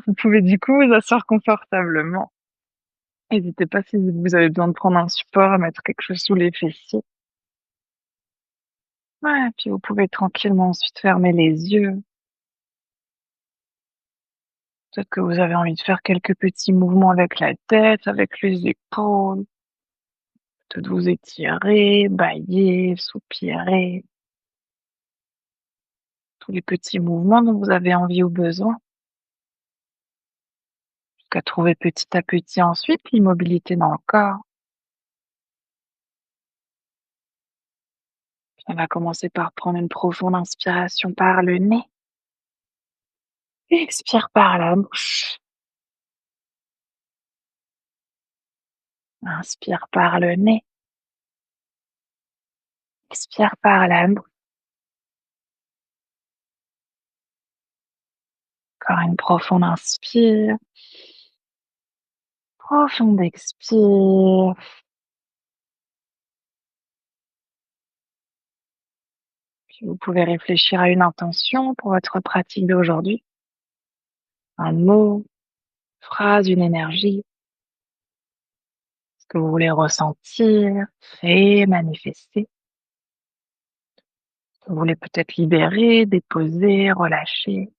Vous pouvez du coup vous asseoir confortablement. N'hésitez pas si vous avez besoin de prendre un support, à mettre quelque chose sous les fessiers. Ouais, puis vous pouvez tranquillement ensuite fermer les yeux. Peut-être que vous avez envie de faire quelques petits mouvements avec la tête, avec les épaules. Peut-être vous étirer, bâiller, soupirer. Tous les petits mouvements dont vous avez envie ou besoin. Jusqu'à trouver petit à petit ensuite l'immobilité dans le corps. On va commencer par prendre une profonde inspiration par le nez. Et expire par la bouche. Inspire par le nez. Expire par la bouche. Encore une profonde inspire. Profonde expire. Puis vous pouvez réfléchir à une intention pour votre pratique d'aujourd'hui. Un mot, phrase, une énergie. Ce que vous voulez ressentir, créer, manifester. Ce que vous voulez peut-être libérer, déposer, relâcher.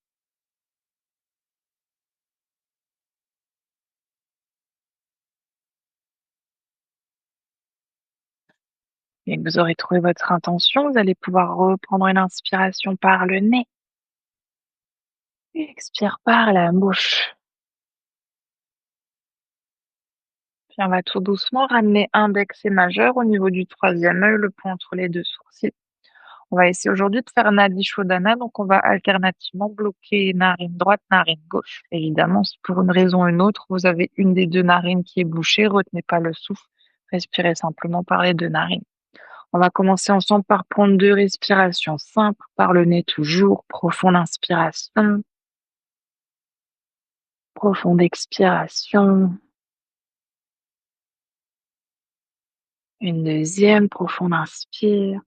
Et que vous aurez trouvé votre intention, vous allez pouvoir reprendre une inspiration par le nez. Et expire par la bouche. Puis on va tout doucement ramener index et majeur au niveau du troisième œil, le point entre les deux sourcils. On va essayer aujourd'hui de faire Nadi Shodhana, donc on va alternativement bloquer narine droite, narine gauche. Évidemment, si pour une raison ou une autre, vous avez une des deux narines qui est bouchée, retenez pas le souffle, respirez simplement par les deux narines. On va commencer ensemble par prendre 2 respirations simples par le nez toujours, profonde inspiration, profonde expiration. Une deuxième profonde inspire.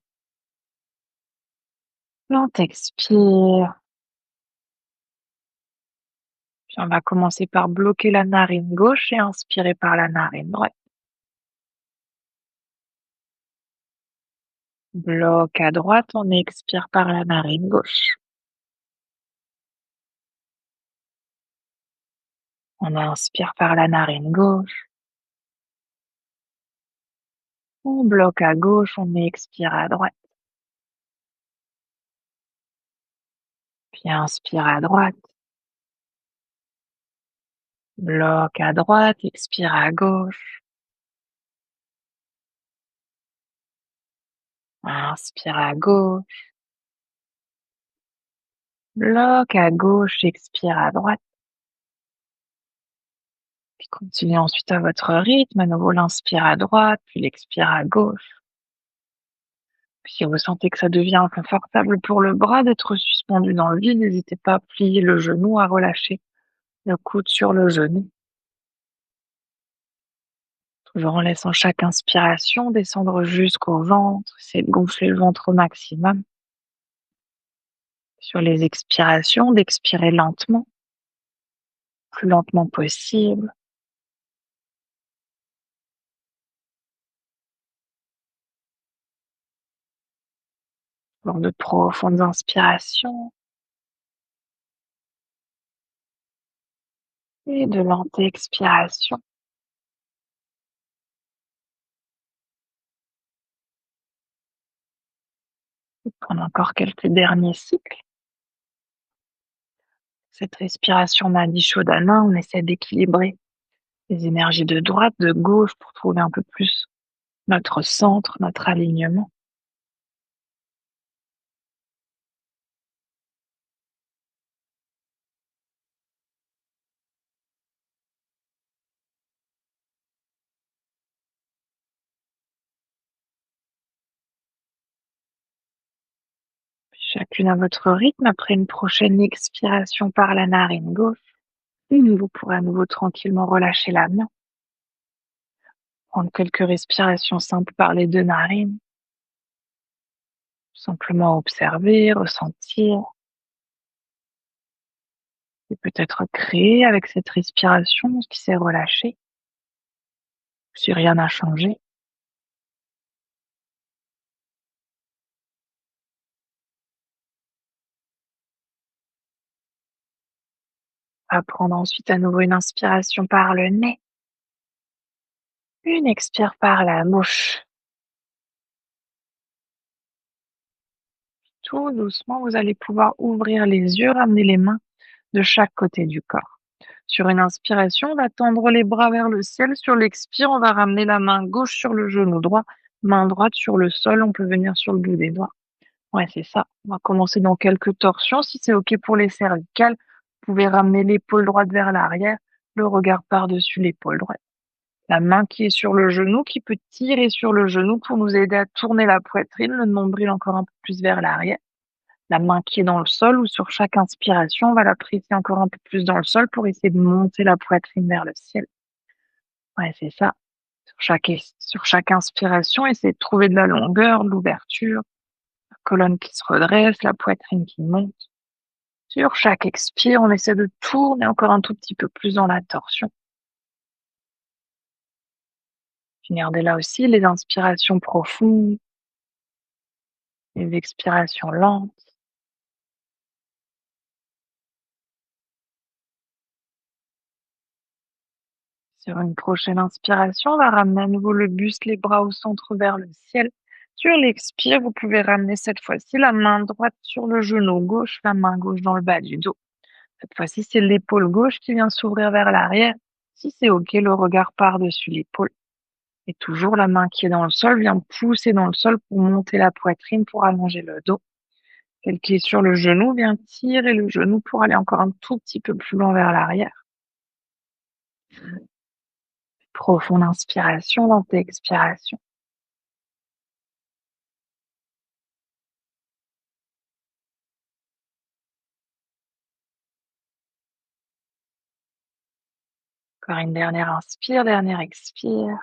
Lente expire. Puis on va commencer par bloquer la narine gauche et inspirer par la narine droite. Bloc à droite, on expire par la narine gauche. On inspire par la narine gauche. On bloque à gauche, on expire à droite. Puis inspire à droite. Bloc à droite, expire à gauche. Inspire à gauche. Bloc à gauche, expire à droite. Puis continuez ensuite à votre rythme. À nouveau, l'inspire à droite, puis l'expire à gauche. Puis si vous sentez que ça devient inconfortable pour le bras d'être suspendu dans le vide, n'hésitez pas à plier le genou, à relâcher le coude sur le genou. Toujours en laissant chaque inspiration descendre jusqu'au ventre, c'est de gonfler le ventre au maximum. Sur les expirations, d'expirer lentement, plus lentement possible. Lors de profondes inspirations et de lentes expirations. Et prendre encore quelques derniers cycles. Cette respiration Nadi Shodhana, on essaie d'équilibrer les énergies de droite, de gauche pour trouver un peu plus notre centre, notre alignement. Chacune à votre rythme, après une prochaine expiration par la narine gauche, vous pourrez à nouveau tranquillement relâcher la main. Prendre quelques respirations simples par les deux narines. Simplement observer, ressentir. Et peut-être créer avec cette respiration ce qui s'est relâché, si rien n'a changé. On va prendre ensuite à nouveau une inspiration par le nez, une expire par la bouche. Tout doucement, vous allez pouvoir ouvrir les yeux, ramener les mains de chaque côté du corps. Sur une inspiration, on va tendre les bras vers le ciel. Sur l'expire, on va ramener la main gauche sur le genou droit, main droite sur le sol. On peut venir sur le bout des doigts. Ouais, c'est ça. On va commencer dans quelques torsions. Si c'est OK pour les cervicales, vous pouvez ramener l'épaule droite vers l'arrière, le regard par-dessus l'épaule droite. La main qui est sur le genou, qui peut tirer sur le genou pour nous aider à tourner la poitrine, le nombril encore un peu plus vers l'arrière. La main qui est dans le sol ou sur chaque inspiration, on va la presser encore un peu plus dans le sol pour essayer de monter la poitrine vers le ciel. Ouais, c'est ça. Sur chaque inspiration, essayez de trouver de la longueur, de l'ouverture, la colonne qui se redresse, la poitrine qui monte. Sur chaque expire, on essaie de tourner encore un tout petit peu plus dans la torsion. Regardez là aussi les inspirations profondes, les expirations lentes. Sur une prochaine inspiration, on va ramener à nouveau le buste, les bras au centre vers le ciel. Sur l'expire, vous pouvez ramener cette fois-ci la main droite sur le genou gauche, la main gauche dans le bas du dos. Cette fois-ci, c'est l'épaule gauche qui vient s'ouvrir vers l'arrière. Si c'est OK, le regard par-dessus l'épaule. Et toujours la main qui est dans le sol vient pousser dans le sol pour monter la poitrine, pour allonger le dos. Celle qui est sur le genou vient tirer le genou pour aller encore un tout petit peu plus loin vers l'arrière. Profonde inspiration, lente expiration. Encore une dernière inspire, dernière expire.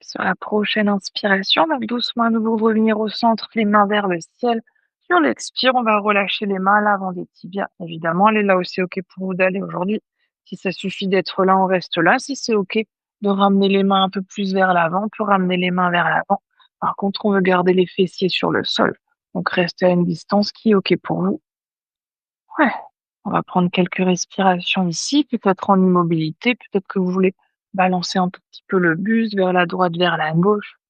Sur la prochaine inspiration, on va doucement à nouveau revenir au centre, les mains vers le ciel. Sur l'expire, on va relâcher les mains à l'avant des tibias. Évidemment, elle est là aussi OK pour vous d'aller aujourd'hui. Si ça suffit d'être là, on reste là. Si c'est OK de ramener les mains un peu plus vers l'avant, on peut ramener les mains vers l'avant. Par contre, on veut garder les fessiers sur le sol. Donc, restez à une distance qui est OK pour vous. Ouais. On va prendre quelques respirations ici, peut-être en immobilité, peut-être que vous voulez balancer un tout petit peu le buste vers la droite, vers la gauche.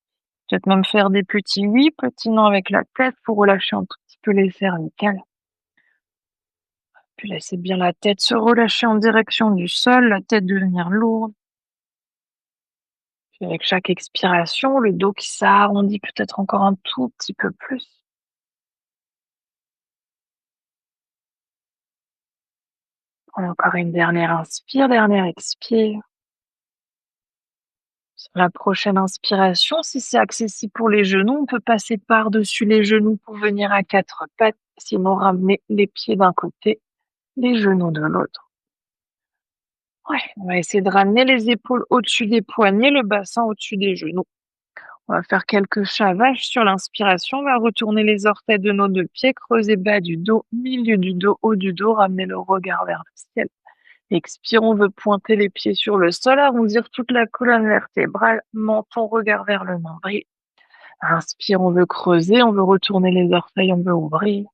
Peut-être même faire des petits oui, petits non avec la tête pour relâcher un tout petit peu les cervicales. Puis laissez bien la tête se relâcher en direction du sol, la tête devenir lourde. Puis avec chaque expiration, le dos qui s'arrondit peut-être encore un tout petit peu plus. Prenez encore une dernière inspire, dernière expire. Sur la prochaine inspiration, si c'est accessible pour les genoux, on peut passer par-dessus les genoux pour venir à quatre pattes, sinon ramener les pieds d'un côté, les genoux de l'autre. Ouais, on va essayer de ramener les épaules au-dessus des poignets, le bassin au-dessus des genoux. On va faire quelques chavages sur l'inspiration. On va retourner les orteils de nos deux pieds, creuser bas du dos, milieu du dos, haut du dos, ramener le regard vers le ciel. Expire, on veut pointer les pieds sur le sol, arrondir toute la colonne vertébrale, menton, regard vers le nombril. Inspire, on veut creuser, on veut retourner les orteils, on veut ouvrir.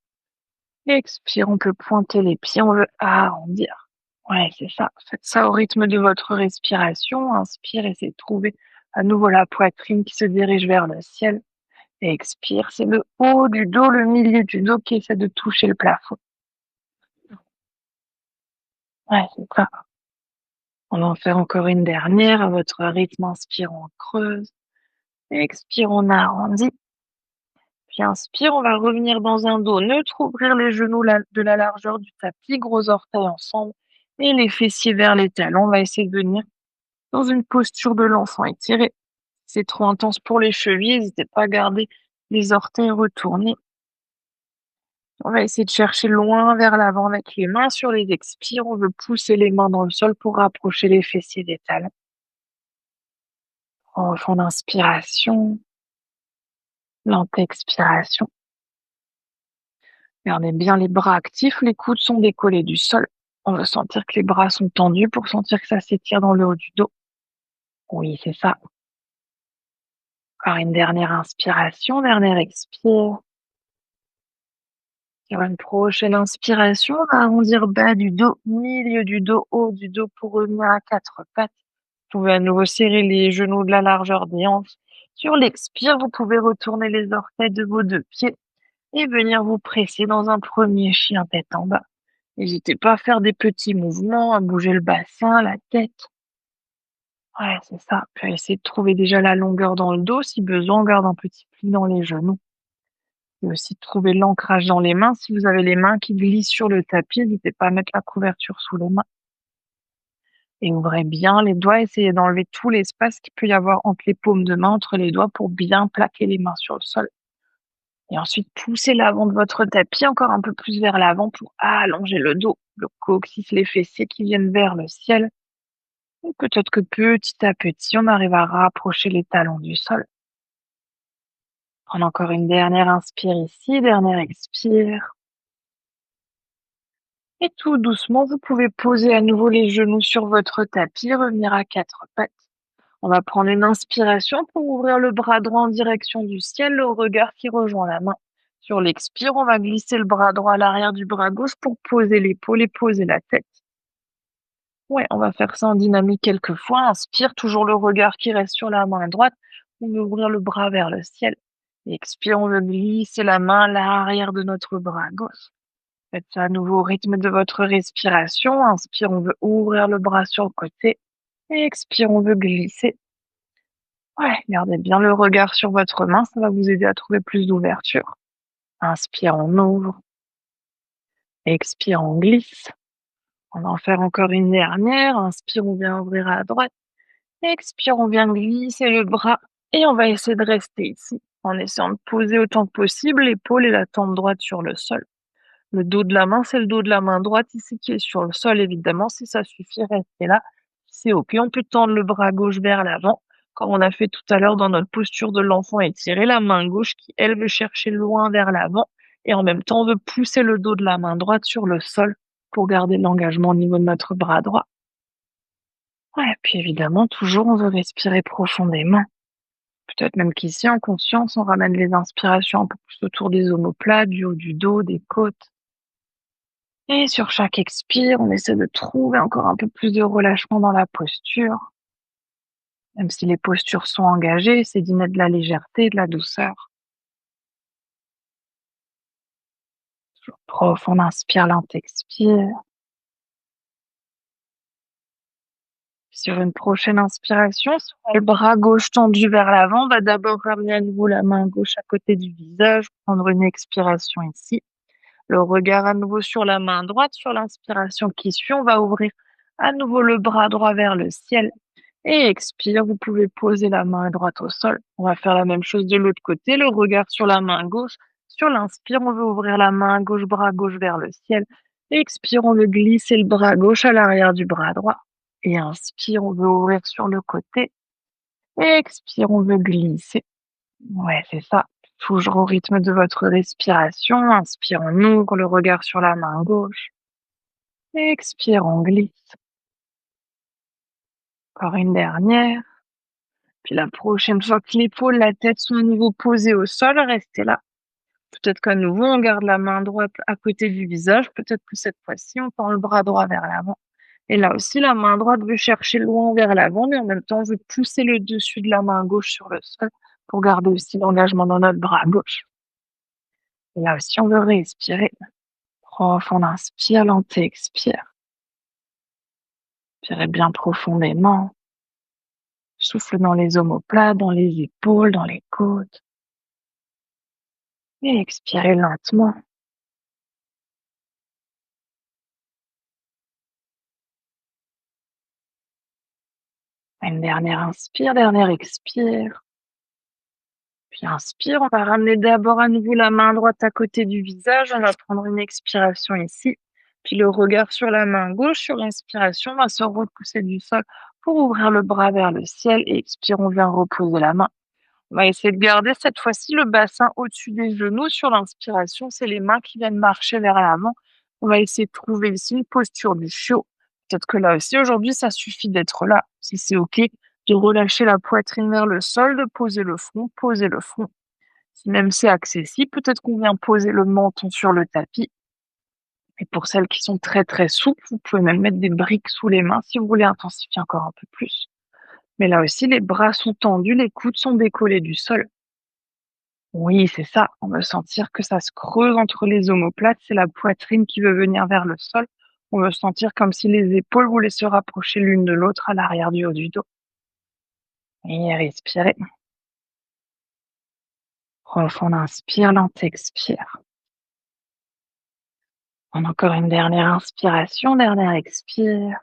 Expire, on peut pointer les pieds, on veut arrondir. Ouais, c'est ça. Faites ça au rythme de votre respiration. Inspire, essayez de trouver à nouveau la poitrine qui se dirige vers le ciel. Et expire, c'est le haut du dos, le milieu du dos qui essaie de toucher le plafond. Ouais, c'est ça. On va en faire encore une dernière à votre rythme. Inspire, on creuse. Expire, on arrondit. Puis inspire, on va revenir dans un dos neutre, ouvrir les genoux de la largeur du tapis, gros orteils ensemble et les fessiers vers les talons. On va essayer de venir dans une posture de l'enfant étiré. C'est trop intense pour les chevilles, n'hésitez pas à garder les orteils retournés. On va essayer de chercher loin vers l'avant avec les mains sur les expires. On veut pousser les mains dans le sol pour rapprocher les fessiers des talons. On refond d'inspiration, lente expiration. Gardez bien les bras actifs, les coudes sont décollés du sol. On va sentir que les bras sont tendus pour sentir que ça s'étire dans le haut du dos. Oui, c'est ça. Encore une dernière inspiration, dernière expire. Sur une prochaine inspiration, on va arrondir bas du dos, milieu du dos, haut du dos pour revenir à quatre pattes. Vous pouvez à nouveau serrer les genoux de la largeur des hanches. Sur l'expire, vous pouvez retourner les orteils de vos deux pieds et venir vous presser dans un premier chien tête en bas. N'hésitez pas à faire des petits mouvements, à bouger le bassin, la tête. Ouais, c'est ça. Puis essayer de trouver déjà la longueur dans le dos. Si besoin, on garde un petit pli dans les genoux. Et aussi de trouver l'ancrage dans les mains. Si vous avez les mains qui glissent sur le tapis, n'hésitez pas à mettre la couverture sous les mains. Et ouvrez bien les doigts, essayez d'enlever tout l'espace qu'il peut y avoir entre les paumes de main, entre les doigts, pour bien plaquer les mains sur le sol. Et ensuite, poussez l'avant de votre tapis encore un peu plus vers l'avant pour allonger le dos, le coccyx, les fessiers qui viennent vers le ciel. Et peut-être que petit à petit, on arrive à rapprocher les talons du sol. Prendre encore une dernière inspire ici, dernière expire. Et tout doucement, vous pouvez poser à nouveau les genoux sur votre tapis, revenir à quatre pattes. On va prendre une inspiration pour ouvrir le bras droit en direction du ciel, le regard qui rejoint la main. Sur l'expire, on va glisser le bras droit à l'arrière du bras gauche pour poser l'épaule et poser la tête. Ouais, on va faire ça en dynamique quelques fois. Inspire, toujours le regard qui reste sur la main droite. On veut ouvrir le bras vers le ciel. Expire, on veut glisser la main à l'arrière de notre bras gauche. Faites ça à nouveau au rythme de votre respiration. Inspire, on veut ouvrir le bras sur le côté. Et expire, on veut glisser. Ouais, gardez bien le regard sur votre main, ça va vous aider à trouver plus d'ouverture. Inspire, on ouvre. Expire, on glisse. On va en faire encore une dernière. Inspire, on vient ouvrir à droite. Expire, on vient glisser le bras. Et on va essayer de rester ici, en essayant de poser autant que possible l'épaule et la tempe droite sur le sol. Le dos de la main, c'est le dos de la main droite ici qui est sur le sol, évidemment. Si ça suffit, restez là. C'est OK. On peut tendre le bras gauche vers l'avant, comme on a fait tout à l'heure dans notre posture de l'enfant étiré. La main gauche qui, elle, veut chercher loin vers l'avant. Et en même temps, on veut pousser le dos de la main droite sur le sol pour garder l'engagement au niveau de notre bras droit. Ouais, puis évidemment, toujours, on veut respirer profondément. Peut-être même qu'ici, en conscience, on ramène les inspirations un peu plus autour des omoplates, du haut du dos, des côtes. Et sur chaque expire, on essaie de trouver encore un peu plus de relâchement dans la posture. Même si les postures sont engagées, c'est d'y mettre de la légèreté, de la douceur. Toujours profond, on inspire, lent expire. Sur une prochaine inspiration, sur le bras gauche tendu vers l'avant, on va d'abord ramener à nouveau la main gauche à côté du visage, prendre une expiration ici. Le regard à nouveau sur la main droite. Sur l'inspiration qui suit, on va ouvrir à nouveau le bras droit vers le ciel. Et expire, vous pouvez poser la main droite au sol. On va faire la même chose de l'autre côté, le regard sur la main gauche. Sur l'inspire, on veut ouvrir la main gauche, bras gauche vers le ciel. Et expire, on veut glisser le bras gauche à l'arrière du bras droit. Et inspire, on veut ouvrir sur le côté. Et expire, on veut glisser. Ouais, c'est ça. Toujours au rythme de votre respiration. Inspire, on ouvre le regard sur la main gauche. Et expire, on glisse. Encore une dernière. Puis la prochaine fois que l'épaule, la tête sont à nouveau posées au sol, restez là. Peut-être qu'à nouveau, on garde la main droite à côté du visage. Peut-être que cette fois-ci, on tend le bras droit vers l'avant. Et là aussi, la main droite veut chercher loin vers l'avant, mais en même temps, on veut pousser le dessus de la main gauche sur le sol pour garder aussi l'engagement dans notre bras gauche. Et là aussi, on veut respirer. Profond, inspire, lent expire. Inspirez bien profondément. Souffle dans les omoplates, dans les épaules, dans les côtes. Et expirez lentement. Une dernière inspire, dernière expire. Puis inspire, on va ramener d'abord à nouveau la main droite à côté du visage. On va prendre une expiration ici. Puis le regard sur la main gauche. Sur l'inspiration, on va se repousser du sol pour ouvrir le bras vers le ciel. Et expire, on vient reposer la main. On va essayer de garder cette fois-ci le bassin au-dessus des genoux. Sur l'inspiration, c'est les mains qui viennent marcher vers l'avant. On va essayer de trouver ici une posture du chiot. Peut-être que là aussi, aujourd'hui, ça suffit d'être là. Si c'est OK, de relâcher la poitrine vers le sol, de poser le front, poser le front. Si même c'est accessible, peut-être qu'on vient poser le menton sur le tapis. Et pour celles qui sont très très souples, vous pouvez même mettre des briques sous les mains si vous voulez intensifier encore un peu plus. Mais là aussi, les bras sont tendus, les coudes sont décollés du sol. Oui, c'est ça. On veut sentir que ça se creuse entre les omoplates. C'est la poitrine qui veut venir vers le sol. On veut sentir comme si les épaules voulaient se rapprocher l'une de l'autre à l'arrière du haut du dos. Et respirez. Profond inspire, lent expire. On a encore une dernière inspiration, dernière expire.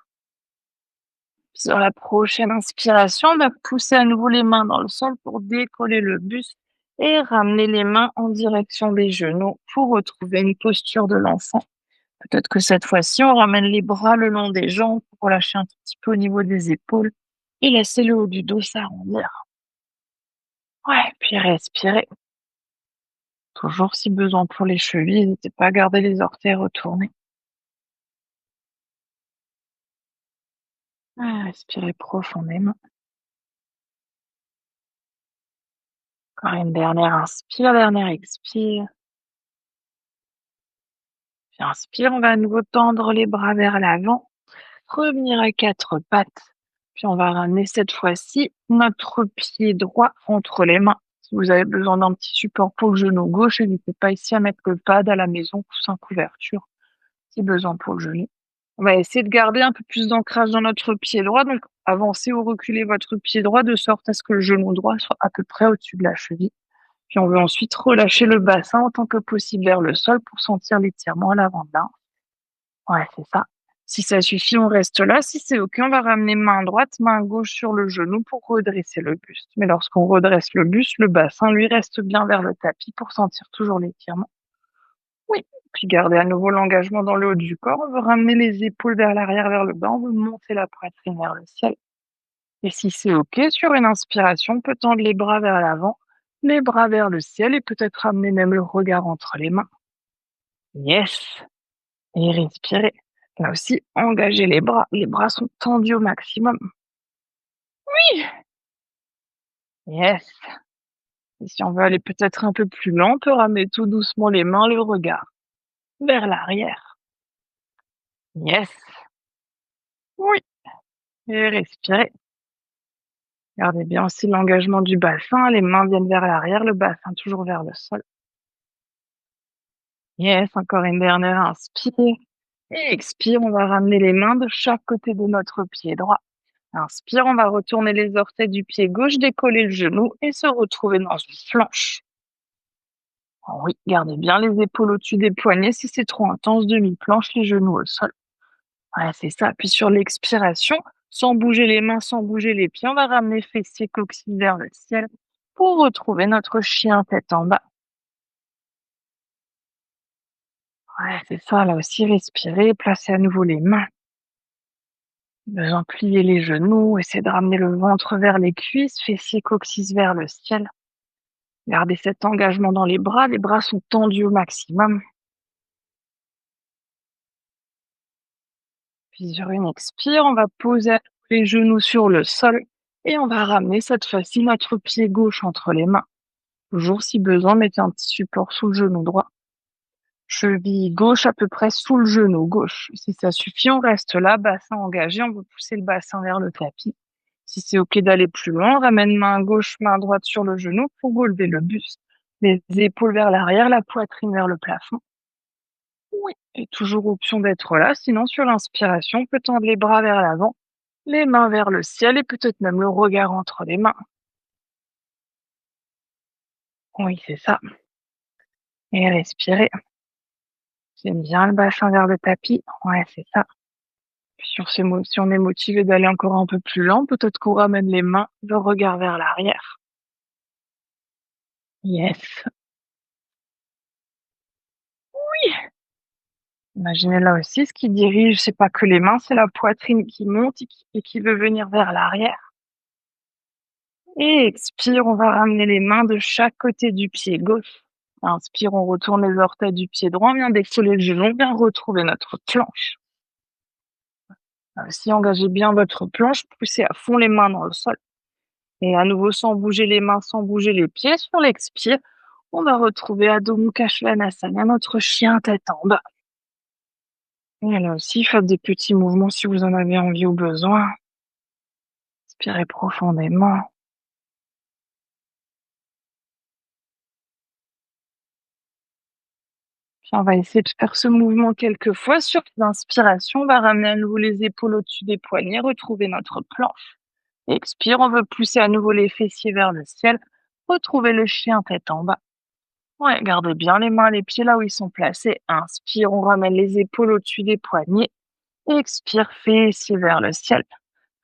Sur la prochaine inspiration, on va pousser à nouveau les mains dans le sol pour décoller le buste et ramener les mains en direction des genoux pour retrouver une posture de l'enfant. Peut-être que cette fois-ci, on ramène les bras le long des jambes pour relâcher un tout petit peu au niveau des épaules et laisser le haut du dos s'arrondir. Ouais, puis respirez. Toujours si besoin pour les chevilles, n'hésitez pas à garder les orteils retournés. Ouais, respirez profondément. Encore une dernière inspire, dernière expire. Puis inspire, on va à nouveau tendre les bras vers l'avant, revenir à quatre pattes. Puis on va ramener cette fois-ci notre pied droit entre les mains. Si vous avez besoin d'un petit support pour le genou gauche, n'hésitez pas ici à mettre le pad à la maison, coussin couverture, si besoin pour le genou. On va essayer de garder un peu plus d'ancrage dans notre pied droit, donc avancez ou reculez votre pied droit de sorte à ce que le genou droit soit à peu près au-dessus de la cheville. Puis on veut ensuite relâcher le bassin autant que possible vers le sol pour sentir l'étirement à l'avant de l'un. Ouais, c'est ça. Si ça suffit, on reste là. Si c'est OK, on va ramener main droite, main gauche sur le genou pour redresser le buste. Mais lorsqu'on redresse le buste, le bassin, lui, reste bien vers le tapis pour sentir toujours l'étirement. Oui. Puis garder à nouveau l'engagement dans le haut du corps. On veut ramener les épaules vers l'arrière, vers le bas. On veut monter la poitrine vers le ciel. Et si c'est OK, sur une inspiration, on peut tendre les bras vers l'avant, les bras vers le ciel et peut-être ramener même le regard entre les mains. Yes! Et respirez. Là aussi, engagez les bras. Les bras sont tendus au maximum. Oui. Yes. Et si on veut aller peut-être un peu plus lent, on peut ramener tout doucement les mains, le regard vers l'arrière. Yes. Oui. Et respirez. Gardez bien aussi l'engagement du bassin. Les mains viennent vers l'arrière, le bassin toujours vers le sol. Yes. Encore une dernière inspire. Et expire. On va ramener les mains de chaque côté de notre pied droit. Inspire, on va retourner les orteils du pied gauche, décoller le genou et se retrouver dans une planche. Oh oui, gardez bien les épaules au-dessus des poignets. Si c'est trop intense, demi-planche, les genoux au sol. Ouais, c'est ça. Puis sur l'expiration, sans bouger les mains, sans bouger les pieds, on va ramener fessiers, coccyx vers le ciel pour retrouver notre chien tête en bas. Ouais, c'est ça. Là aussi, respirez, placez à nouveau les mains. Besoin de plier les genoux, essayez de ramener le ventre vers les cuisses, fessiers, coccyx vers le ciel. Gardez cet engagement dans les bras sont tendus au maximum. Puis sur une expire, on va poser les genoux sur le sol et on va ramener cette fois-ci notre pied gauche entre les mains. Toujours si besoin, mettez un petit support sous le genou droit. Cheville gauche à peu près sous le genou gauche. Si ça suffit, on reste là, bassin engagé, on veut pousser le bassin vers le tapis. Si c'est OK d'aller plus loin, on ramène main gauche, main droite sur le genou pour relever le buste. Les épaules vers l'arrière, la poitrine vers le plafond. Oui, et toujours option d'être là, sinon sur l'inspiration, on peut tendre les bras vers l'avant, les mains vers le ciel et peut-être même le regard entre les mains. Oui, c'est ça. Et respirez. J'aime bien le bassin vers le tapis. Ouais, c'est ça. Puis si on est motivé d'aller encore un peu plus lent, peut-être qu'on ramène les mains, le regard vers l'arrière. Yes. Oui. Imaginez là aussi, ce qui dirige, c'est pas que les mains, c'est la poitrine qui monte et qui veut venir vers l'arrière. Et expire, on va ramener les mains de chaque côté du pied gauche. Inspire, on retourne les orteils du pied droit, on vient décoller le genou, on vient retrouver notre planche. Si engagez bien votre planche, poussez à fond les mains dans le sol. Et à nouveau, sans bouger les mains, sans bouger les pieds, sur l'expire, on va retrouver Adho Mukha Svanasana, notre chien tête en bas. Et là aussi, faites des petits mouvements si vous en avez envie ou besoin. Inspirez profondément. Puis on va essayer de faire ce mouvement quelques fois. Sur l'inspiration, on va ramener à nouveau les épaules au-dessus des poignets, retrouver notre planche. Expire, on veut pousser à nouveau les fessiers vers le ciel, retrouver le chien tête en bas. Ouais, gardez bien les mains, les pieds là où ils sont placés. Inspire, on ramène les épaules au-dessus des poignets. Expire, fessiers vers le ciel.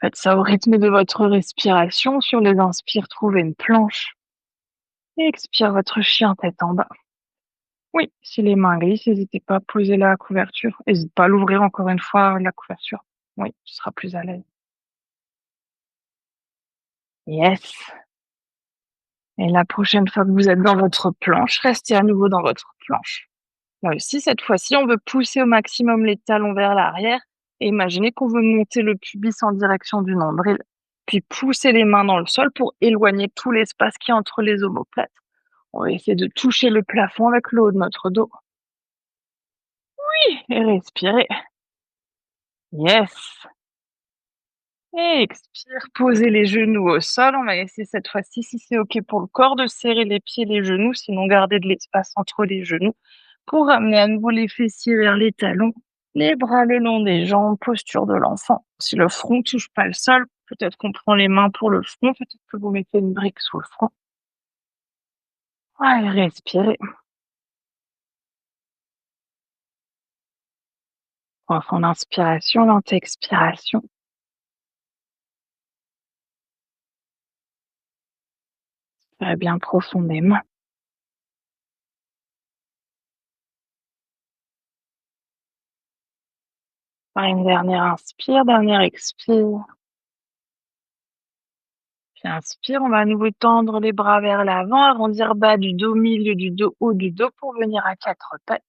Faites ça au rythme de votre respiration. Sur les inspires, trouvez une planche. Expire votre chien tête en bas. Oui, si les mains glissent, n'hésitez pas à poser la couverture. N'hésite pas à l'ouvrir encore une fois, la couverture. Oui, tu seras plus à l'aise. Yes. Et la prochaine fois que vous êtes dans votre planche, restez à nouveau dans votre planche. Là aussi, cette fois-ci, on veut pousser au maximum les talons vers l'arrière et imaginez qu'on veut monter le pubis en direction du nombril, puis pousser les mains dans le sol pour éloigner tout l'espace qui est entre les omoplates. On va essayer de toucher le plafond avec le haut de notre dos. Et respirer. Yes. Et expire, posez les genoux au sol. On va essayer cette fois-ci, si c'est OK pour le corps, de serrer les pieds et les genoux, sinon garder de l'espace entre les genoux pour ramener à nouveau les fessiers vers les talons, les bras le long des jambes, posture de l'enfant. Si le front touche pas le sol, peut-être qu'on prend les mains pour le front, peut-être que vous mettez une brique sous le front. Ouais, respirez. Profonde inspiration, lente expiration. Respirez bien profondément. Une dernière inspire, dernière expire. Puis inspire, on va à nouveau tendre les bras vers l'avant, arrondir bas du dos, milieu du dos, haut du dos pour venir à quatre pattes.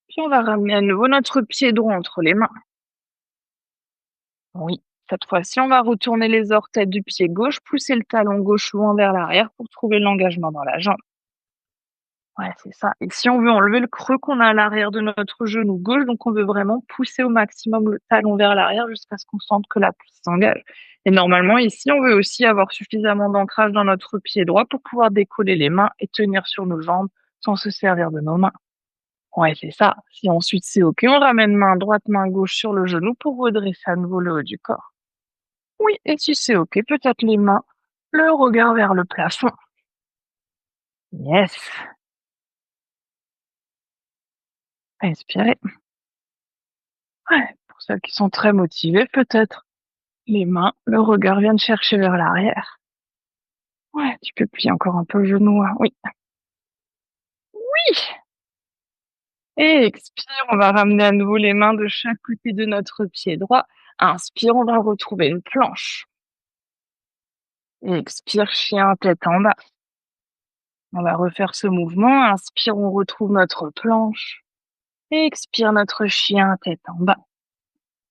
Puis on va ramener à nouveau notre pied droit entre les mains. Oui, cette fois-ci, on va retourner les orteils du pied gauche, pousser le talon gauche loin vers l'arrière pour trouver l'engagement dans la jambe. Ouais, c'est ça. Et si on veut enlever le creux qu'on a à l'arrière de notre genou gauche, donc on veut vraiment pousser au maximum le talon vers l'arrière jusqu'à ce qu'on sente que la pousse s'engage. Et normalement, ici, on veut aussi avoir suffisamment d'ancrage dans notre pied droit pour pouvoir décoller les mains et tenir sur nos jambes sans se servir de nos mains. Ouais, c'est ça. Si ensuite c'est OK, on ramène main droite, main gauche sur le genou pour redresser à nouveau le haut du corps. Oui, et si c'est OK, peut-être les mains, le regard vers le plafond. Yes. Inspirez. Ouais, pour celles qui sont très motivées, peut-être les mains, le regard vient de chercher vers l'arrière. Ouais, tu peux plier encore un peu le genou, hein. Oui. Oui. Et expire, on va ramener à nouveau les mains de chaque côté de notre pied droit. Inspire, on va retrouver une planche. Et expire, chien tête en bas. On va refaire ce mouvement. Inspire, on retrouve notre planche. Et expire, notre chien tête en bas.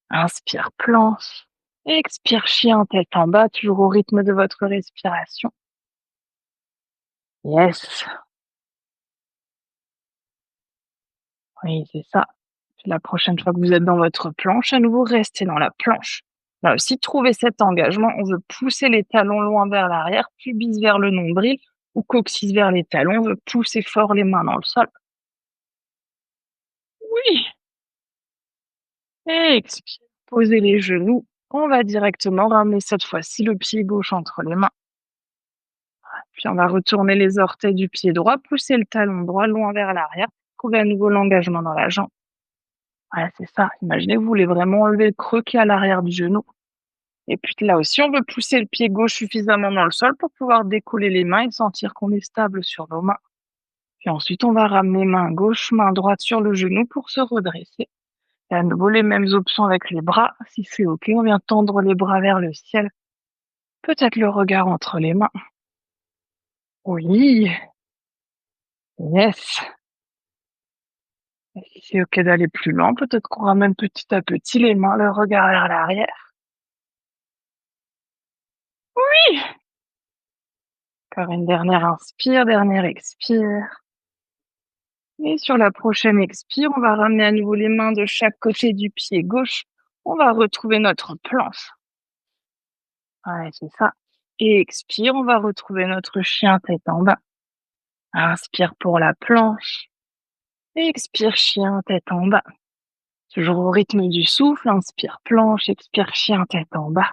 Inspire, planche. Expire, chien tête en bas, toujours au rythme de votre respiration. Yes. Oui, c'est ça. Puis la prochaine fois que vous êtes dans votre planche, à nouveau, restez dans la planche. Là aussi, trouvez cet engagement. On veut pousser les talons loin vers l'arrière, pubis vers le nombril ou coccyx vers les talons. On veut pousser fort les mains dans le sol. Oui. Et expire. Posez les genoux. On va directement ramener cette fois-ci le pied gauche entre les mains. Puis on va retourner les orteils du pied droit, pousser le talon droit loin vers l'arrière. Trouvez à nouveau l'engagement dans la jambe. Ouais, c'est ça. Imaginez que vous voulez vraiment enlever le creux qui est à l'arrière du genou. Et puis là aussi, on veut pousser le pied gauche suffisamment dans le sol pour pouvoir décoller les mains et sentir qu'on est stable sur nos mains. Puis ensuite, on va ramener main gauche, main droite sur le genou pour se redresser. Et à nouveau, les mêmes options avec les bras. Si c'est OK, on vient tendre les bras vers le ciel. Peut-être le regard entre les mains. Oui, yes. Et si c'est OK d'aller plus loin, peut-être qu'on ramène petit à petit les mains, le regard vers l'arrière. Oui! Encore une dernière inspire, dernière expire. Et sur la prochaine expire, on va ramener à nouveau les mains de chaque côté du pied gauche. On va retrouver notre planche. Ouais, c'est ça. Et expire, on va retrouver notre chien tête en bas. Inspire pour la planche. Et expire, chien tête en bas. Toujours au rythme du souffle, inspire planche, expire chien tête en bas.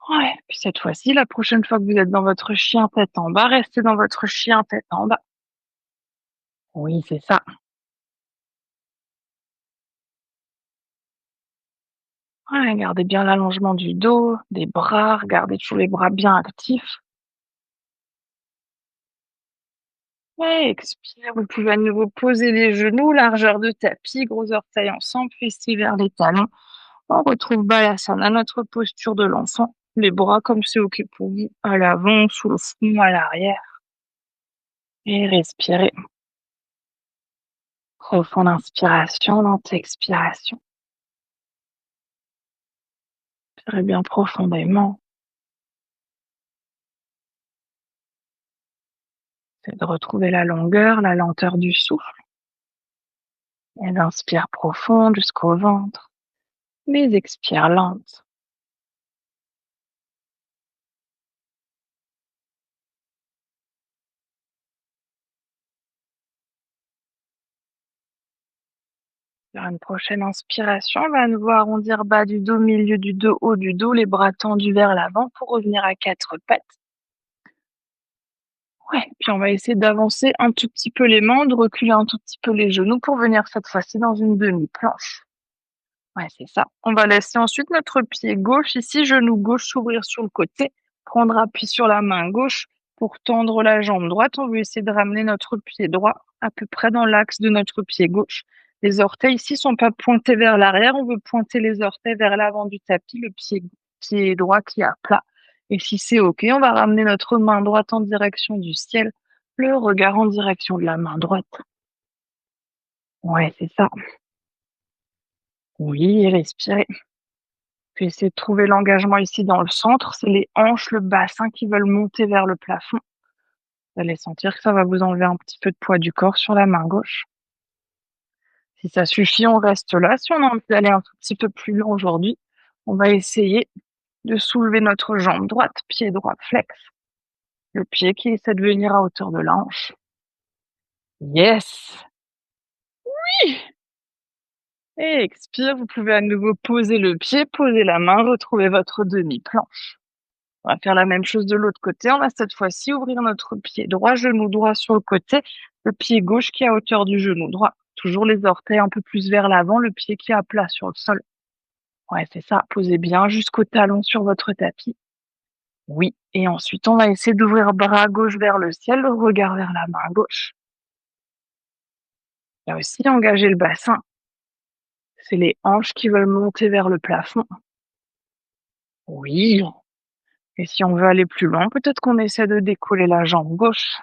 Ouais, puis cette fois-ci, la prochaine fois que vous êtes dans votre chien tête en bas, restez dans votre chien tête en bas. Oui, c'est ça. Ouais, gardez bien l'allongement du dos, des bras, regardez toujours les bras bien actifs. Ouais, expire, vous pouvez à nouveau poser les genoux, largeur de tapis, gros orteils ensemble, fessiers vers les talons. On retrouve Balasana, notre posture de l'enfant. Les bras comme c'est OK pour vous, à l'avant, sous le front, à l'arrière. Et respirez. Profonde inspiration, lente expiration. Respirez bien profondément. C'est de retrouver la longueur, la lenteur du souffle. Et d'inspire profond jusqu'au ventre. Les expires lentes. Sur une prochaine inspiration, on va à nouveau arrondir bas du dos, milieu du dos, haut du dos, les bras tendus vers l'avant pour revenir à quatre pattes. Ouais, puis on va essayer d'avancer un tout petit peu les mains, de reculer un tout petit peu les genoux pour venir cette fois-ci dans une demi-planche. Ouais, c'est ça. On va laisser ensuite notre pied gauche ici, genou gauche s'ouvrir sur le côté, prendre appui sur la main gauche pour tendre la jambe droite. On veut essayer de ramener notre pied droit à peu près dans l'axe de notre pied gauche. Les orteils ici sont pas pointés vers l'arrière, on veut pointer les orteils vers l'avant du tapis, le pied droit qui est à plat. Et si c'est OK, on va ramener notre main droite en direction du ciel, le regard en direction de la main droite. Ouais, c'est ça. Oui, respirez. Puis essayez de trouver l'engagement ici dans le centre, c'est les hanches, le bassin qui veulent monter vers le plafond. Vous allez sentir que ça va vous enlever un petit peu de poids du corps sur la main gauche. Si ça suffit, on reste là. Si on a envie d'aller un tout petit peu plus loin aujourd'hui, on va essayer de soulever notre jambe droite, pied droit flex. Le pied qui essaie de venir à hauteur de la hanche. Yes! Et expire, vous pouvez à nouveau poser le pied, poser la main, retrouver votre demi-planche. On va faire la même chose de l'autre côté. On va cette fois-ci ouvrir notre pied droit, genou droit sur le côté, le pied gauche qui est à hauteur du genou droit. Toujours les orteils un peu plus vers l'avant, le pied qui est à plat sur le sol. Ouais, c'est ça. Posez bien jusqu'au talon sur votre tapis. Oui. Et ensuite, on va essayer d'ouvrir bras gauche vers le ciel, le regard vers la main gauche. Là aussi, engagez le bassin. C'est les hanches qui veulent monter vers le plafond. Oui. Et si on veut aller plus loin, peut-être qu'on essaie de décoller la jambe gauche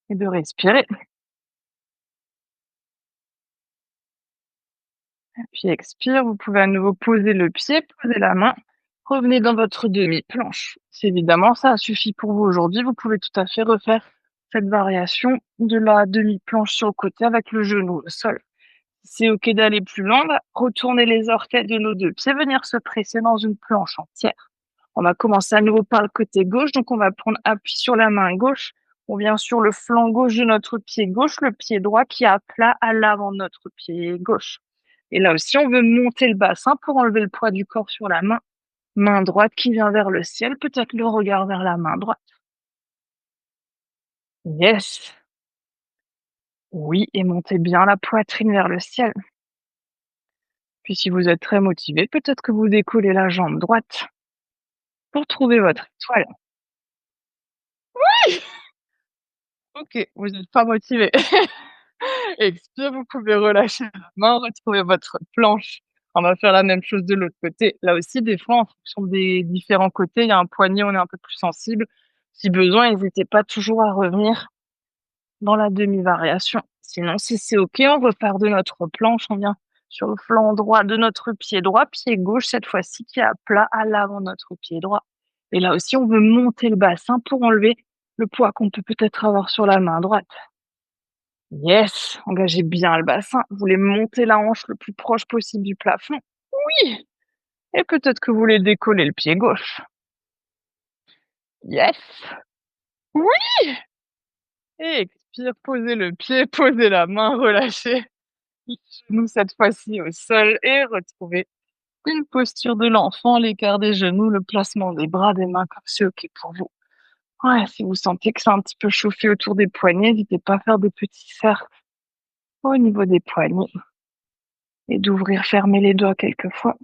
et de respirer. Puis expire, vous pouvez à nouveau poser le pied, poser la main, revenez dans votre demi-planche. Si évidemment ça suffit pour vous aujourd'hui, vous pouvez tout à fait refaire cette variation de la demi-planche sur le côté avec le genou au sol. Si c'est OK d'aller plus loin, on va retourner les orteils de nos deux pieds, venir se presser dans une planche entière. On va commencer à nouveau par le côté gauche, donc on va prendre appui sur la main gauche. On vient sur le flanc gauche de notre pied gauche, le pied droit qui est à plat à l'avant de notre pied gauche. Et là aussi, on veut monter le bassin pour enlever le poids du corps sur la main. Main droite qui vient vers le ciel, peut-être le regard vers la main droite. Yes. Oui, et montez bien la poitrine vers le ciel. Puis si vous êtes très motivé, peut-être que vous décollez la jambe droite pour trouver votre étoile. OK, vous n'êtes pas motivé. Expire, vous pouvez relâcher la main, retrouver votre planche On va faire la même chose de l'autre côté. Là aussi, des fois, en fonction des différents côtés, il y a un poignet, on est un peu plus sensible. Si besoin, n'hésitez pas toujours à revenir dans la demi-variation. Sinon, si c'est OK, on repart de notre planche, on vient sur le flanc droit de notre pied droit, pied gauche cette fois-ci qui est à plat à l'avant de notre pied droit. Et là aussi, on veut monter le bassin pour enlever le poids qu'on peut peut-être avoir sur la main droite. Yes, engagez bien le bassin. Vous voulez monter la hanche le plus proche possible du plafond. Oui, et peut-être que vous voulez décoller le pied gauche. Yes, oui, et expire, posez le pied, posez la main, relâchez. Les genoux cette fois-ci au sol et retrouvez une posture de l'enfant, l'écart des genoux, le placement des bras, des mains comme c'est OK pour vous. Ouais, si vous sentez que c'est un petit peu chauffé autour des poignets, n'hésitez pas à faire des petits cercles au niveau des poignets et d'ouvrir, fermer les doigts quelquefois.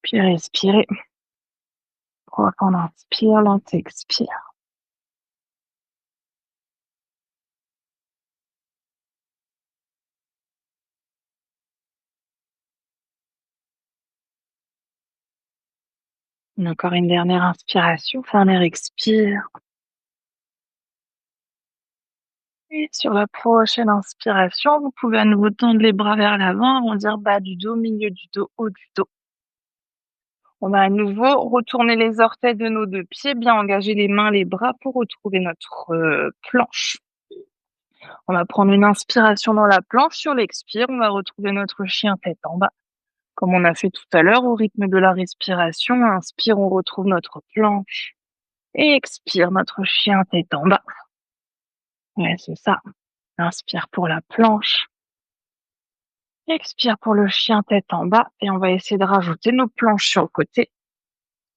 Puis respirez. Profond inspire, lent expire. Encore une dernière inspiration, fin air expire. Et sur la prochaine inspiration, vous pouvez à nouveau tendre les bras vers l'avant, arrondir bas du dos, milieu du dos, haut du dos. On va à nouveau retourner les orteils de nos deux pieds, bien engager les mains, les bras pour retrouver notre planche. On va prendre une inspiration dans la planche. Sur l'expire, on va retrouver notre chien tête en bas. Comme on a fait tout à l'heure, au rythme de la respiration, inspire, on retrouve notre planche. Et expire, notre chien tête en bas. Ouais, c'est ça. Inspire pour la planche. Expire pour le chien tête en bas. Et on va essayer de rajouter nos planches sur le côté.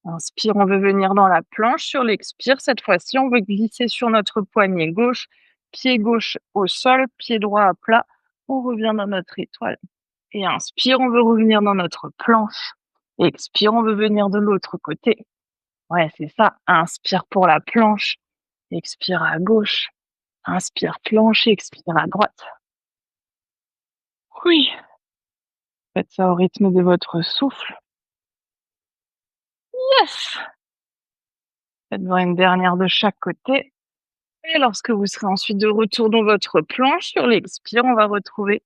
Inspire, on veut venir dans la planche. Sur l'expire, cette fois-ci, on veut glisser sur notre poignet gauche, pied gauche au sol, pied droit à plat. On revient dans notre étoile. Et inspire, on veut revenir dans notre planche. Expire, on veut venir de l'autre côté. Ouais, c'est ça. Inspire pour la planche. Expire à gauche. Inspire planche, expire à droite. Oui. Faites ça au rythme de votre souffle. Yes. Faites-en une dernière de chaque côté. Et lorsque vous serez ensuite de retour dans votre planche, sur l'expire, on va retrouver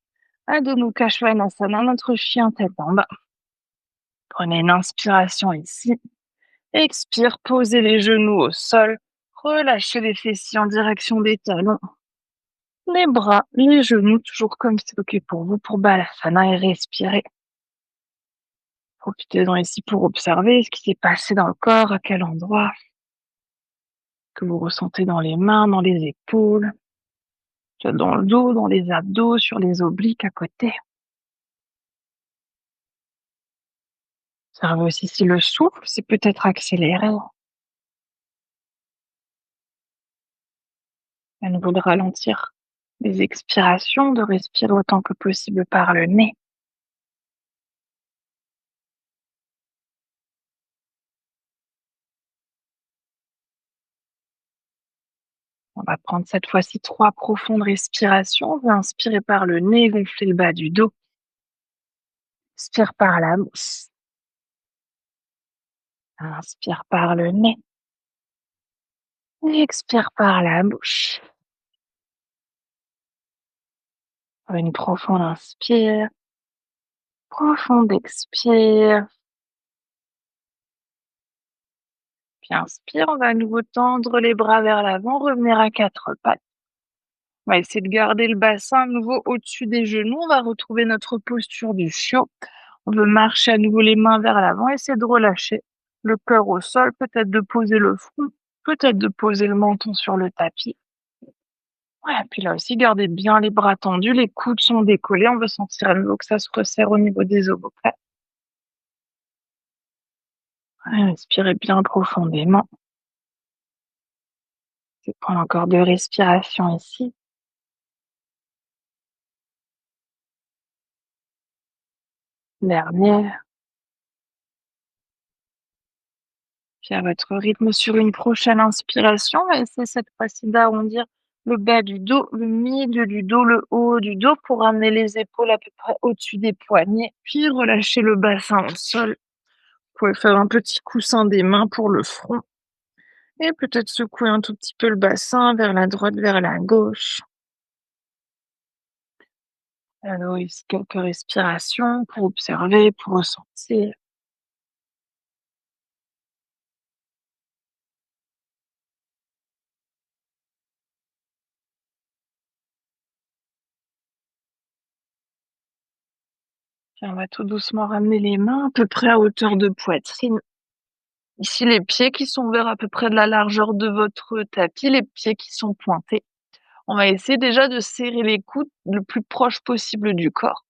Adho Mukha Svanasana, notre chien tête en bas. Prenez une inspiration ici. Expire, posez les genoux au sol. Relâchez les fessiers en direction des talons. Les bras, les genoux, toujours comme c'est OK pour vous, pour Balasana et respirer. Profitez-en ici pour observer ce qui s'est passé dans le corps, à quel endroit, que vous ressentez dans les mains, dans les épaules, dans le dos, dans les abdos, sur les obliques à côté. Observez aussi si le souffle s'est peut-être accéléré. À nouveau de ralentir les expirations, de respirer autant que possible par le nez. On va prendre cette fois-ci 3 profondes respirations. On va inspirer par le nez, gonfler le bas du dos. Expire par la bouche. Inspire par le nez. Expire par la bouche. Une profonde inspire. Profonde expire. Puis inspire, on va à nouveau tendre les bras vers l'avant, revenir à 4 pattes. On va essayer de garder le bassin à nouveau au-dessus des genoux. On va retrouver notre posture du chiot. On veut marcher à nouveau les mains vers l'avant, essayer de relâcher le cœur au sol, peut-être de poser le front, peut-être de poser le menton sur le tapis. Ouais, puis là aussi, gardez bien les bras tendus, les coudes sont décollés. On veut sentir à nouveau que ça se resserre au niveau des omoplates. Ouais, respirez bien profondément. Je vais prendre encore 2 respirations ici. Dernière. Puis à votre rythme, sur une prochaine inspiration, on va essayer cette fois-ci d'arrondir le bas du dos, le milieu du dos, le haut du dos pour ramener les épaules à peu près au-dessus des poignets, puis relâcher le bassin au sol. Vous pouvez faire un petit coussin des mains pour le front et peut-être secouer un tout petit peu le bassin vers la droite, vers la gauche. Alors ici, quelques respirations pour observer, pour ressentir. Puis on va tout doucement ramener les mains à peu près à hauteur de poitrine. Ici, les pieds qui sont vers à peu près de la largeur de votre tapis, les pieds qui sont pointés. On va essayer déjà de serrer les coudes le plus proche possible du corps.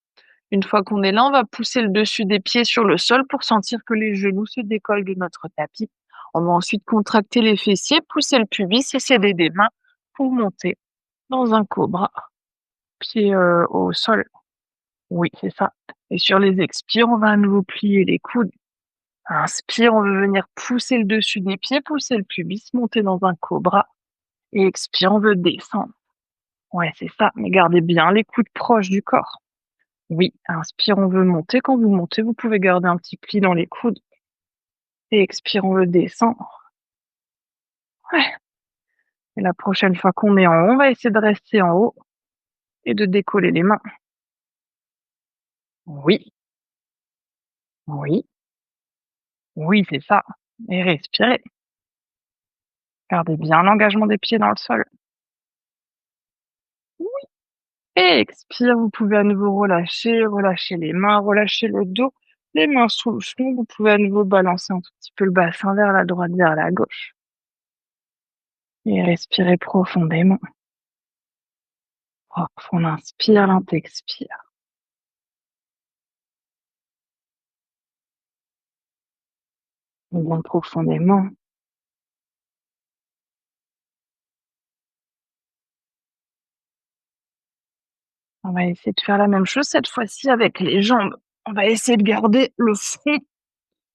Une fois qu'on est là, on va pousser le dessus des pieds sur le sol pour sentir que les genoux se décollent de notre tapis. On va ensuite contracter les fessiers, pousser le pubis et s'aider des mains pour monter dans un cobra, pied au sol. Oui, c'est ça. Et sur les expires, on va à nouveau plier les coudes. Inspire, on veut venir pousser le dessus des pieds, pousser le pubis, monter dans un cobra. Et expire, on veut descendre. Ouais, c'est ça. Mais gardez bien les coudes proches du corps. Oui, inspire, on veut monter. Quand vous montez, vous pouvez garder un petit pli dans les coudes. Et expire, on veut descendre. Ouais. Et la prochaine fois qu'on est en haut, on va essayer de rester en haut et de décoller les mains. Oui, oui, oui, c'est ça. Et respirez. Gardez bien l'engagement des pieds dans le sol. Et expire, vous pouvez à nouveau relâcher, relâcher les mains, relâcher le dos, les mains sous le front. Vous pouvez à nouveau balancer un tout petit peu le bassin vers la droite, vers la gauche. Et respirez profondément. On inspire, lent expire. Bien profondément. On va essayer de faire la même chose cette fois-ci avec les jambes. On va essayer de garder le front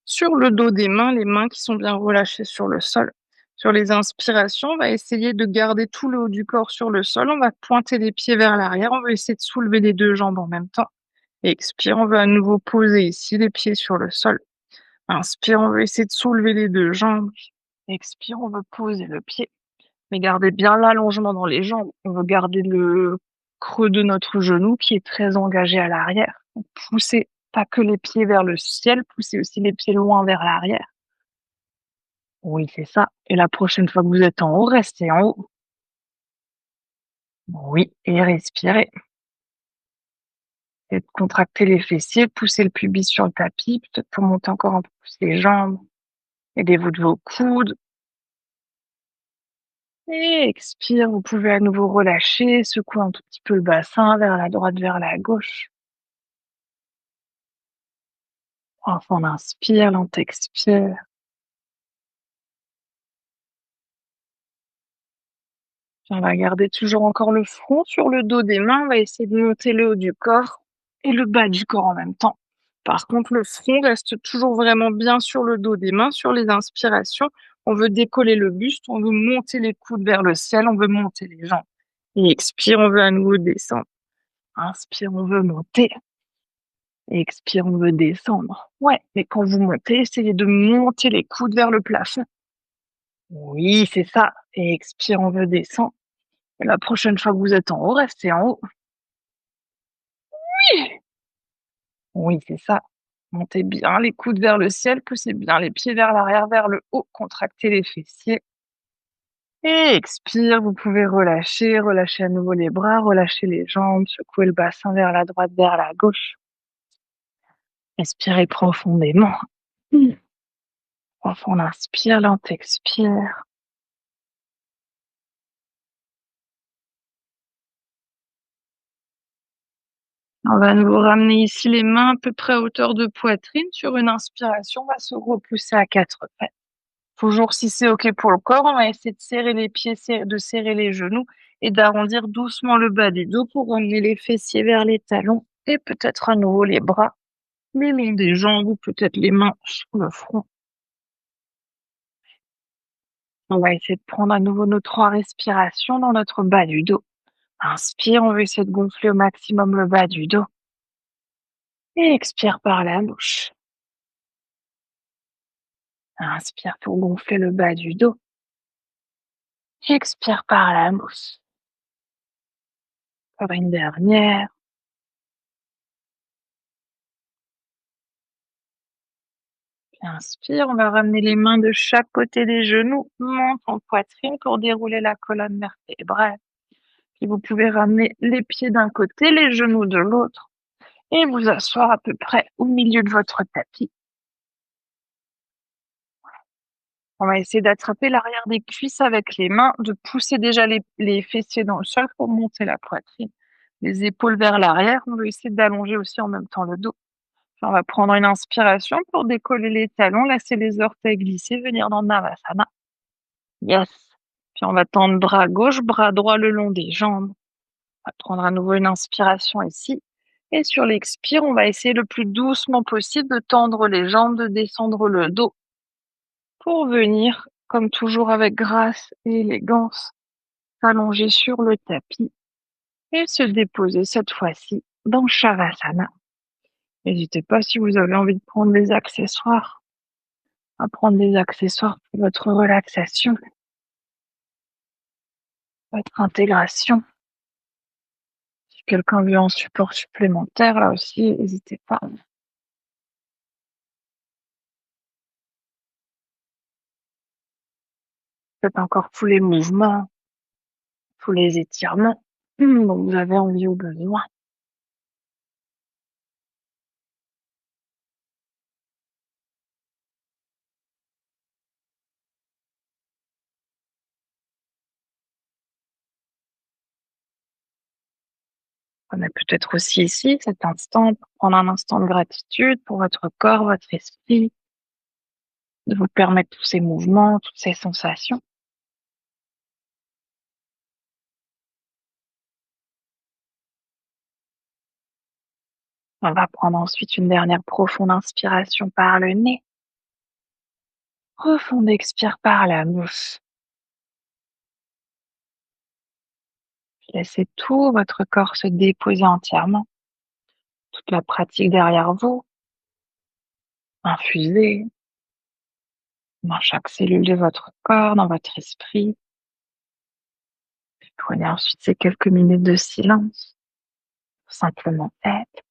sur le dos des mains, les mains qui sont bien relâchées sur le sol. Sur les inspirations, on va essayer de garder tout le haut du corps sur le sol. On va pointer les pieds vers l'arrière. On va essayer de soulever les deux jambes en même temps. Expire, on va à nouveau poser ici les pieds sur le sol. Inspire, on va essayer de soulever les deux jambes. Expire, on veut poser le pied. Mais gardez bien l'allongement dans les jambes. On veut garder le creux de notre genou qui est très engagé à l'arrière. Poussez pas que les pieds vers le ciel, poussez aussi les pieds loin vers l'arrière. Oui, c'est ça. Et la prochaine fois que vous êtes en haut, restez en haut. Oui, et respirez. Et contractez les fessiers, poussez le pubis sur le tapis, peut-être pour monter encore un peu plus les jambes. Aidez-vous de vos coudes. Et expire, vous pouvez à nouveau relâcher, secouer un tout petit peu le bassin vers la droite, vers la gauche. Enfin, on inspire, lent expire. Puis on va garder toujours encore le front sur le dos des mains. On va essayer de monter le haut du corps et le bas du corps en même temps. Par contre, le front reste toujours vraiment bien sur le dos des mains. Sur les inspirations, on veut décoller le buste, on veut monter les coudes vers le ciel, on veut monter les jambes. Et expire, on veut à nouveau descendre. Inspire, on veut monter. Et expire, on veut descendre. Ouais, mais quand vous montez, essayez de monter les coudes vers le plafond. Oui, c'est ça. Et expire, on veut descendre. Et la prochaine fois que vous êtes en haut, restez en haut. Oui, oui, c'est ça. Montez bien les coudes vers le ciel, poussez bien les pieds vers l'arrière, vers le haut, contractez les fessiers. Et expire, vous pouvez relâcher, relâcher à nouveau les bras, relâcher les jambes, secouer le bassin vers la droite, vers la gauche. Respirez profondément. Mm. Enfin, on inspire, lent expire. On va nous ramener ici les mains à peu près à hauteur de poitrine. Sur une inspiration, on va se repousser à quatre pattes. Toujours si c'est OK pour le corps, on va essayer de serrer les pieds, de serrer les genoux et d'arrondir doucement le bas du dos pour ramener les fessiers vers les talons et peut-être à nouveau les bras le long des jambes ou peut-être les mains sur le front. On va essayer de prendre à nouveau nos 3 respirations dans notre bas du dos. Inspire, on va essayer de gonfler au maximum le bas du dos et expire par la bouche. Inspire pour gonfler le bas du dos. Expire par la bouche. Encore une dernière. Inspire, on va ramener les mains de chaque côté des genoux, monte en poitrine pour dérouler la colonne vertébrale. Puis vous pouvez ramener les pieds d'un côté, les genoux de l'autre et vous asseoir à peu près au milieu de votre tapis. On va essayer d'attraper l'arrière des cuisses avec les mains, de pousser déjà les fessiers dans le sol pour monter la poitrine. Les épaules vers l'arrière, on va essayer d'allonger aussi en même temps le dos. Puis on va prendre une inspiration pour décoller les talons, laisser les orteils glisser, venir dans Navasana. Yes. Puis on va tendre bras gauche, bras droit le long des jambes. On va prendre à nouveau une inspiration ici. Et sur l'expire, on va essayer le plus doucement possible de tendre les jambes, de descendre le dos pour venir, comme toujours avec grâce et élégance, s'allonger sur le tapis et se déposer cette fois-ci dans Shavasana. N'hésitez pas si vous avez envie de prendre des accessoires, à prendre des accessoires pour votre relaxation, votre intégration. Si quelqu'un veut un support supplémentaire, là aussi, n'hésitez pas. Faites encore tous les mouvements, tous les étirements dont vous avez envie ou besoin. On a peut-être aussi ici cet instant pour prendre un instant de gratitude pour votre corps, votre esprit, de vous permettre tous ces mouvements, toutes ces sensations. On va prendre ensuite une dernière profonde inspiration par le nez. Profonde expire par la bouche. Laissez tout votre corps se déposer entièrement. Toute la pratique derrière vous, infusée dans chaque cellule de votre corps, dans votre esprit. Prenez ensuite ces quelques minutes de silence, pour simplement être.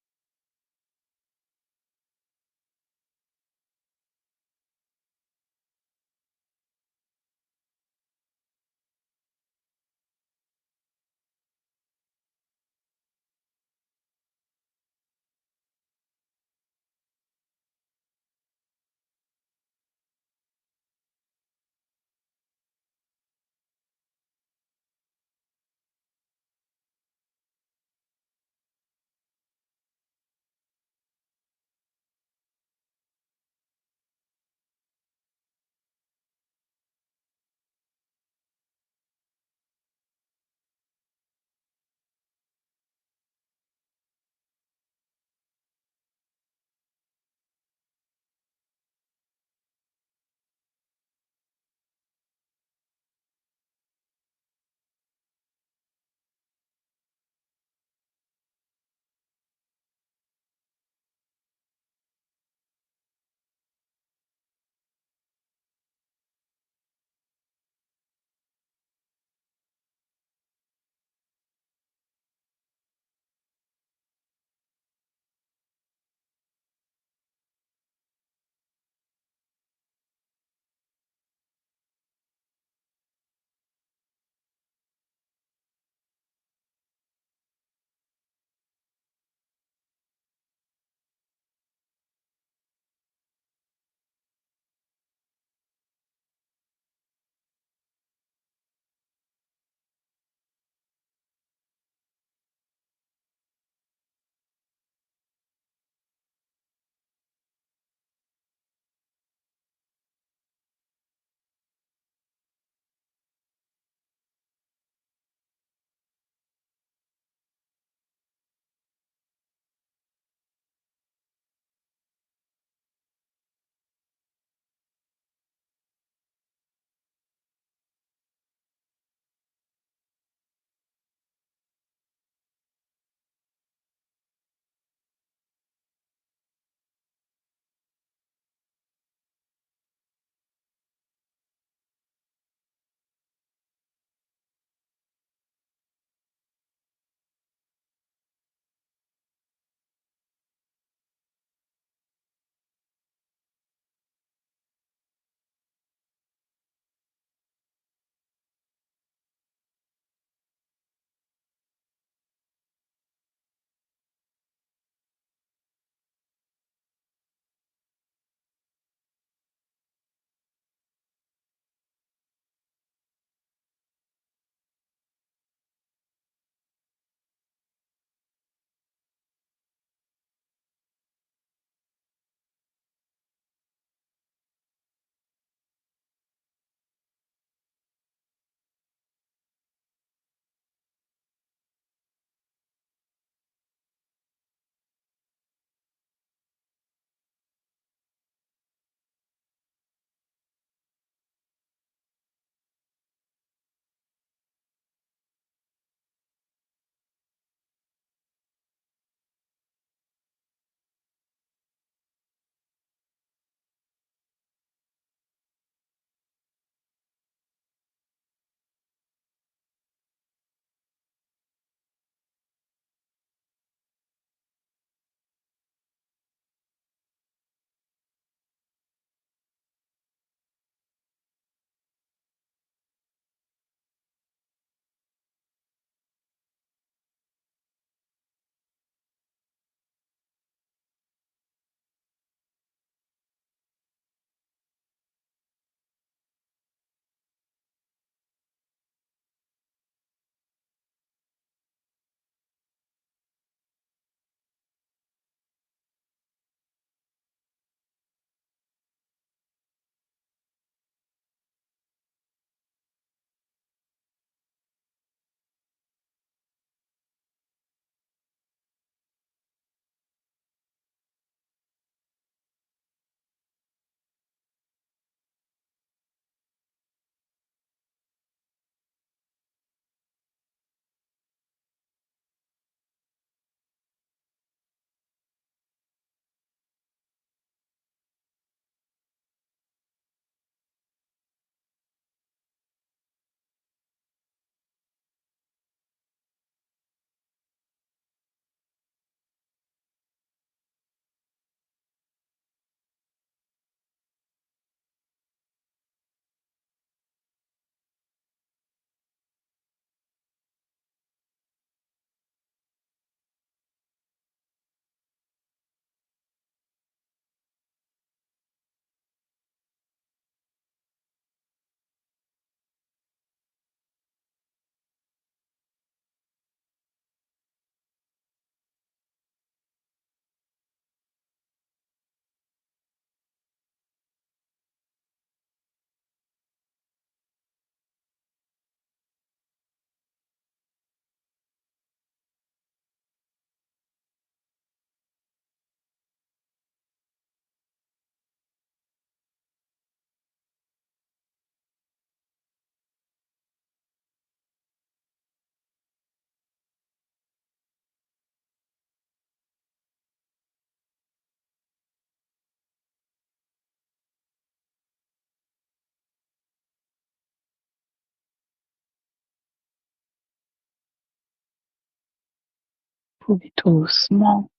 pouvez tout doucement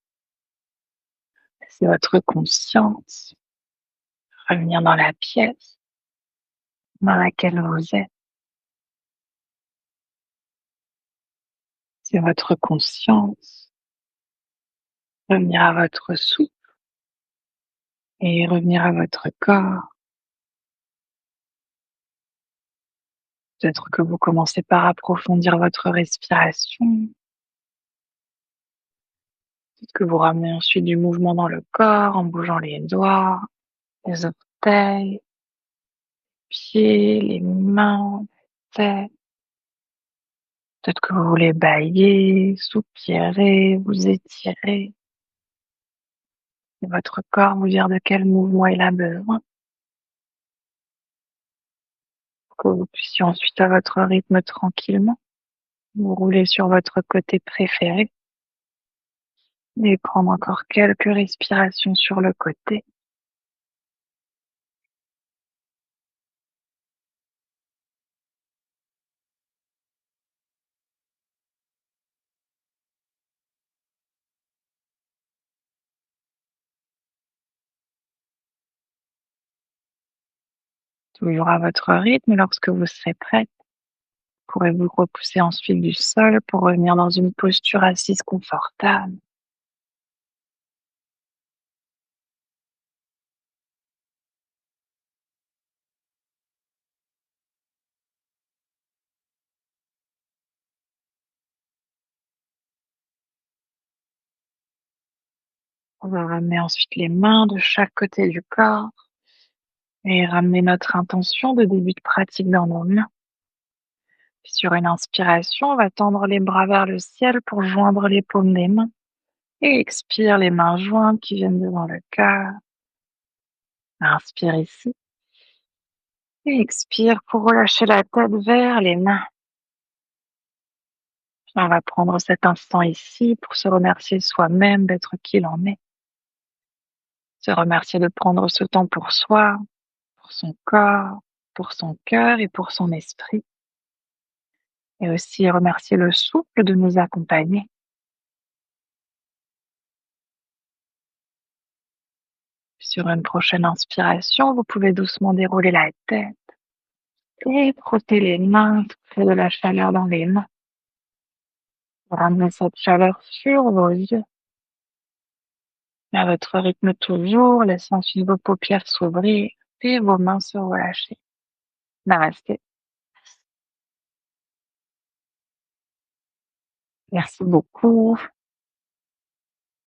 laisser votre conscience revenir dans la pièce dans laquelle vous êtes. C'est votre conscience revenir à votre souffle et revenir à votre corps. Peut-être que vous commencez par approfondir votre respiration. Peut-être que vous ramenez ensuite du mouvement dans le corps en bougeant les doigts, les orteils, pieds, les mains, la tête. Peut-être que vous voulez bâiller, soupirer, vous étirer. Et votre corps vous dire de quel mouvement il a besoin pour que vous puissiez ensuite à votre rythme tranquillement vous rouler sur votre côté préféré et prendre encore quelques respirations sur le côté. Toujours à votre rythme, lorsque vous serez prête, pourrez-vous repousser ensuite du sol pour revenir dans une posture assise confortable. On va ramener ensuite les mains de chaque côté du corps et ramener notre intention de début de pratique dans nos mains. Puis sur une inspiration, on va tendre les bras vers le ciel pour joindre les paumes des mains. Et expire les mains jointes qui viennent devant le cœur. Inspire ici. Et expire pour relâcher la tête vers les mains. On va prendre cet instant ici pour se remercier soi-même d'être qui l'on est. Se remercier de prendre ce temps pour soi, pour son corps, pour son cœur et pour son esprit. Et aussi remercier le souffle de nous accompagner. Sur une prochaine inspiration, vous pouvez doucement dérouler la tête et frotter les mains, créer de la chaleur dans les mains. Ramenez cette chaleur sur vos yeux, à votre rythme toujours, laissant ensuite vos paupières s'ouvrir et vos mains se relâcher. Namasté. Merci beaucoup.